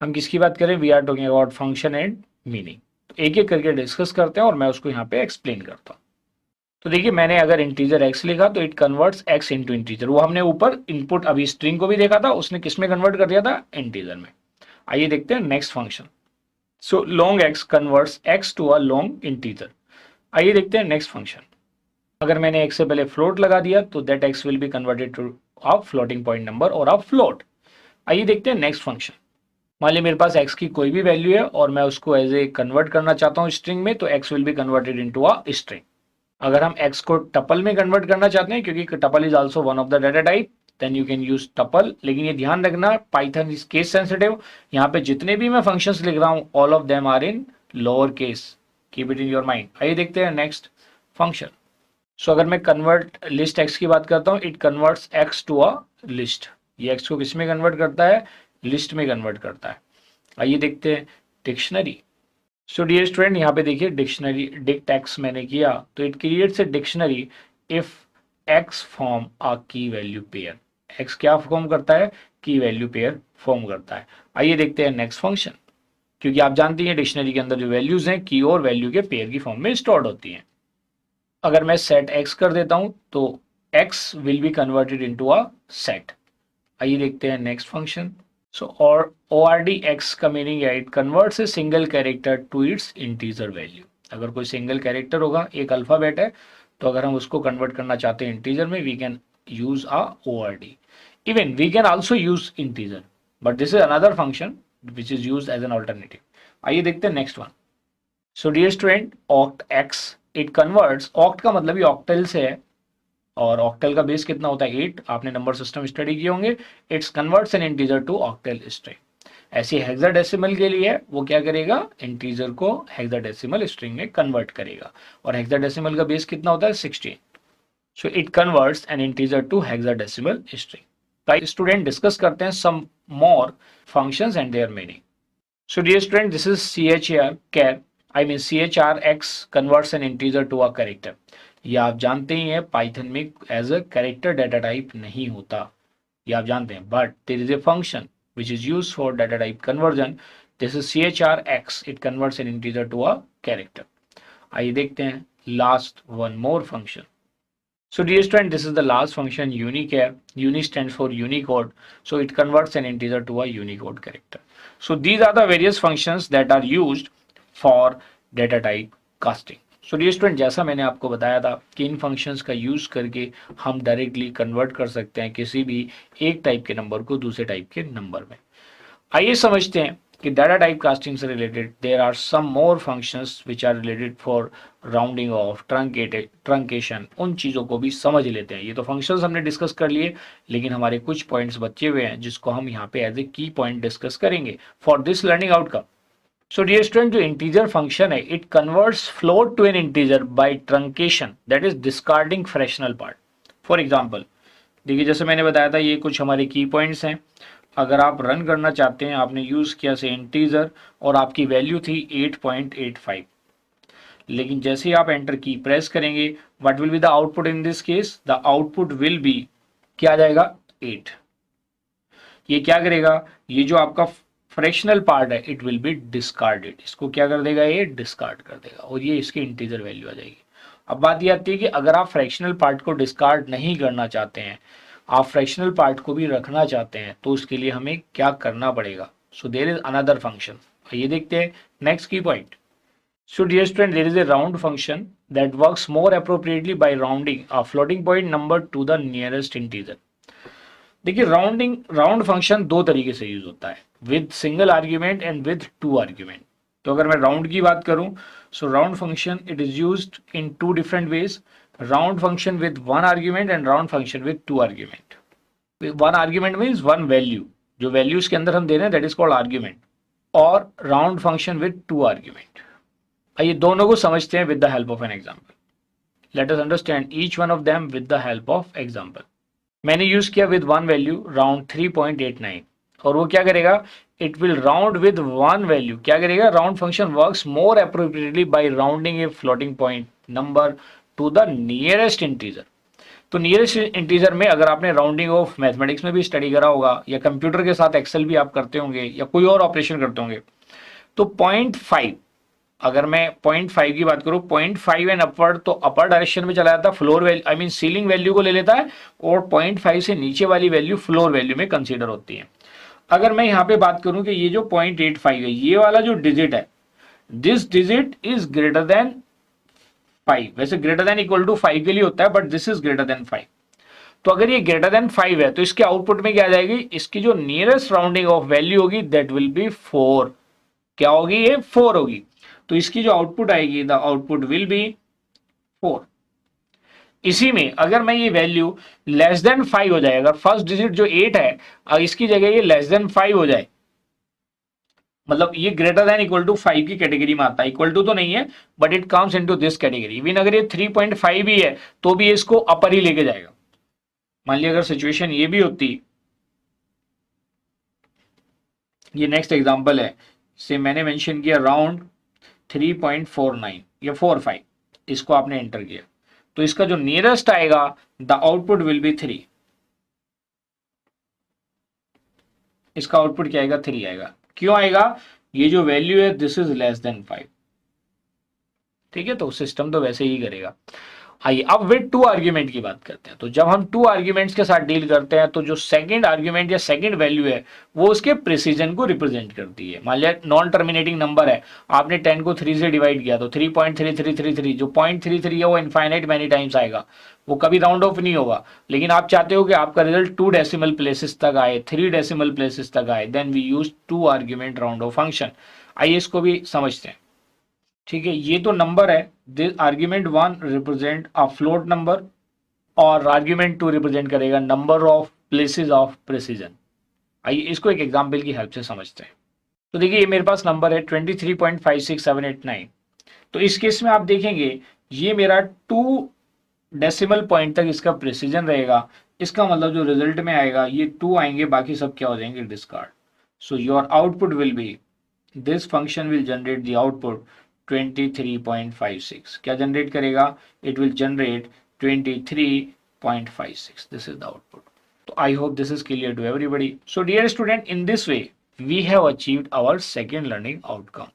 हम किसकी बात करें? We are talking about function and meaning. तो एक एक करके डिस्कस करते हैं और मैं उसको यहाँ पे एक्सप्लेन करता हूँ। तो देखिए, मैंने अगर इंटीजर x लिखा तो it converts x into integer. वो हमने ऊपर इनपुट अभी स्ट्रिंग को भी देखा था, उसने किस में कन्वर्ट कर दिया था? इंटीजर में। आइए देखते हैं next function. So long x converts x to a long integer. आइए देखते हैं नेक्स्ट फंक्शन। अगर मैंने x से पहले फ्लोट लगा दिया तो that x will be converted to a floating point number और अ फ्लोट। आइए देखते हैं नेक्स्ट फंक्शन। मान लीजिए मेरे पास x की कोई भी वैल्यू है और मैं उसको एज ए कन्वर्ट करना चाहता हूँ स्ट्रिंग में, तो x will be converted into a string. अगर हम x को टपल में कन्वर्ट करना चाहते हैं, क्योंकि tuple is also one of the data type, then you can use tuple. लेकिन ये ध्यान रखना, पाइथन इज केस सेंसिटिव। यहाँ पे जितने भी मैं फंक्शंस लिख रहा हूँ, all of them are in lower case. Keep it in your mind. आइए देखते हैं नेक्स्ट फंक्शन। सो अगर मैं कन्वर्ट लिस्ट एक्स की बात करता हूँ, it converts x to a list. ये एक्स को किस में कन्वर्ट करता है? लिस्ट में कन्वर्ट करता है। आइए देखते हैं डिक्शनरी। सो डियर स्टूडेंट, यहाँ पे देखिए डिक्शनरी डिक्ट एक्स मैंने किया तो it creates a dictionary if x form a की वैल्यू पेयर। एक्स क्या फॉर्म करता है? की वैल्यू पेयर फॉर्म करता है। आइए देखते हैं नेक्स्ट फंक्शन। क्योंकि आप जानती हैं डिक्शनरी के अंदर जो वैल्यूज हैं की और वैल्यू के पेयर की फॉर्म में स्टोर्ड होती हैं। अगर मैं सेट एक्स कर देता हूं तो x will be converted into a set. आइए देखते हैं नेक्स्ट फंक्शन। सो और ORDX का मीनिंग है it converts a single character to its integer value. अगर कोई सिंगल कैरेक्टर होगा, एक अल्फाबेट है, तो अगर हम उसको कन्वर्ट करना चाहते हैं इंटीजर में, we can use a ORD। Even we can also use integer, but this is another function which is use as an alternative. आइए देखते हैं next one. So dear student, oct x it converts, oct का मतलब ही octal से है, और octal का base कितना होता है? 8। आपने नंबर सिस्टम स्टडी किए होंगे। It's converts an integer to octal string. ऐसे हेक्साडेसिमल के लिए वो क्या करेगा? इंटीजर को हेक्साडेसिमल स्ट्रिंग में कन्वर्ट करेगा। और हेक्साडेसिमल का बेस कितना होता है? 16। So it converts an integer to hexadecimal string. तो स्टूडेंट डिस्कस करते हैं some more functions and their meaning. So dear student, this is char I mean CHRX converts an integer to a character। ये आप जानते ही हैं Python में as a character data type नहीं होता, ये आप जानते हैं, but there is a function which is used for data type conversion। this is CHRX, it converts an integer to a character। आइए देखते हैं last one more function. So dear student, this is the last function unichar. Uni stands for Unicode. So it converts an integer to a Unicode character। So these are the various functions that are used for data type casting। So dear student, जैसा मैंने आपको बताया था कि इन functions का use करके हम directly convert कर सकते हैं किसी भी एक टाइप के नंबर को दूसरे टाइप के नंबर में। आइए समझते हैं कि डाटा टाइप कास्टिंग से related there are some more functions which are related for rounding off truncation. उन चीज़ों को भी समझ लेते हैं। ये तो फंक्शंस हमने डिस्कस कर लिए, लेकिन हमारे कुछ पॉइंट्स बचे हुए हैं जिसको हम यहाँ पे as a key point discuss करेंगे for this learning outcome. So dear student, जो इंटीजर फंक्शन है it converts float to an integer by truncation, that is discarding fractional part. For example, देखिए जैसे मैंने बताया था ये कुछ हमारे की पॉइंट्स हैं। अगर आप रन करना चाहते हैं, आपने यूज़ किया से इंटीजर और आपकी वैल्यू थी 8.85, लेकिन जैसे ही आप एंटर की प्रेस करेंगे, what will be the output in this case? The output will B क्या आ जाएगा? 8। ये क्या करेगा? ये जो आपका फ्रैक्शनल पार्ट है इट विल बी डिस्कार्डेड। इसको क्या कर देगा? ये डिस्कार्ड कर देगा और ये इसकी इंटीजर वैल्यू आ जाएगी। अब बात ये आती है कि अगर आप फ्रैक्शनल पार्ट को डिस्कार्ड नहीं करना चाहते हैं, आप फ्रैक्शनल पार्ट को भी रखना चाहते हैं, तो उसके लिए हमें क्या करना पड़ेगा? So there is another function. ये देखते हैं next key point. So dear student, there is a round function that works more appropriately by rounding a floating point number to the nearest integer. देखिए राउंड फंक्शन दो तरीके से use होता है, with single argument and with two argument. तो अगर मैं round की बात करूं, so round function it is used in two different veg. Round function with one argument and round function with two argument. One argument means one value, जो values के अंदर हम दे रहे हैं दैट इज कॉल्ड आर्ग्यूमेंट, और round function with two argument. आइए दोनों को समझते हैं with the help of an example. Let us understand each one of them with the help of example. मैंने यूज किया विद वन वैल्यू राउंड 3.89, और वो क्या करेगा? It will round with one value. क्या करेगा? Round function works more appropriately by rounding a floating point number to the nearest integer. तो nearest integer में अगर आपने राउंडिंग ऑफ मैथमेटिक्स में भी स्टडी करा होगा या कंप्यूटर के साथ एक्सेल भी आप करते होंगे या कोई और ऑपरेशन करते होंगे, तो 0.5, अगर मैं 0.5 की बात करूं, 0.5 एंड अपवर्ड, तो अपर डायरेक्शन में चला जाता है, floor value I mean ceiling value को ले लेता है, और 0.5 से नीचे वाली वैल्यू फ्लोर वैल्यू में कंसीडर होती है। अगर मैं यहां पे बात करूं कि ये जो 0.85 है, ये वाला जो डिजिट है, this digit is greater than 5, वैसे ग्रेटर देन इक्वल टू 5 के लिए होता है, but this is greater than 5। तो अगर ये ग्रेटर देन 5 है तो इसके आउटपुट में क्या आ जाएगी, इसकी जो नियरेस्ट राउंडिंग ऑफ वैल्यू होगी दैट विल बी 4। क्या होगी, ये 4 होगी। तो इसकी जो आउटपुट आएगी, द आउटपुट विल बी 4। इसी में अगर मैं ये वैल्यू लेस देन 5 हो जाए, अगर फर्स्ट डिजिट जो 8 है, अगर इसकी जगह ये लेस देन 5 हो जाए, मतलब ये ग्रेटर देन इक्वल टू 5 की कैटेगरी में आता है, इक्वल टू तो नहीं है but it comes into this category. Even अगर ये 3.5 भी है तो भी इसको अपर ही लेके जाएगा। मान लिया अगर सिचुएशन ये भी होती, ये नेक्स्ट एग्जांपल है, से मैंने मेंशन किया राउंड 3.49 या 45, इसको आपने एंटर किया, तो इसका जो नियरेस्ट आएगा द आउटपुट विल बी 3। इसका आउटपुट क्या आएगा, 3 आएगा। क्यों आएगा, ये जो वैल्यू है दिस इज लेस देन 5। ठीक है, तो सिस्टम तो वैसे ही करेगा। आइए अब विद टू आर्ग्यूमेंट की बात करते हैं। तो जब हम टू आर्ग्यूमेंट्स के साथ डील करते हैं तो जो सेकंड आर्ग्यूमेंट या सेकंड वैल्यू है वो उसके प्रिसीजन को रिप्रेजेंट करती है। मान लिया नॉन टर्मिनेटिंग नंबर है, आपने 10 को 3 से डिवाइड किया तो 3.3333, जो 0.33 है वो इनफाइनाइट मैनी टाइम्स आएगा, वो कभी राउंड ऑफ नहीं होगा। लेकिन आप चाहते हो कि आपका रिजल्ट 2 डेसिमल प्लेसेस तक आए, 3 डेसिमल प्लेसेस तक आए, then we use two argument round off function. आइए इसको भी समझते हैं। ठीक है, ये तो नंबर है, this argument 1 represent a float number और आर्ग्यूमेंट 2 रिप्रेजेंट करेगा number of places of precision. आइए इसको एक एग्जांपल की हेल्प से समझते हैं। तो देखिए ये मेरे पास नंबर है 23.56789। तो इस केस में आप देखेंगे ये मेरा 2 डेसिमल पॉइंट तक इसका प्रिसीजन रहेगा। इसका मतलब जो रिजल्ट में आएगा ये 2 आएंगे, बाकी सब क्या हो जाएंगे, discard. So your output will be, this function will generate the output 23.56। क्या जनरेट करेगा, it will generate 23.56। This is the output. तो I hope this is clear to everybody. So dear student, in this way we have achieved our second learning outcome.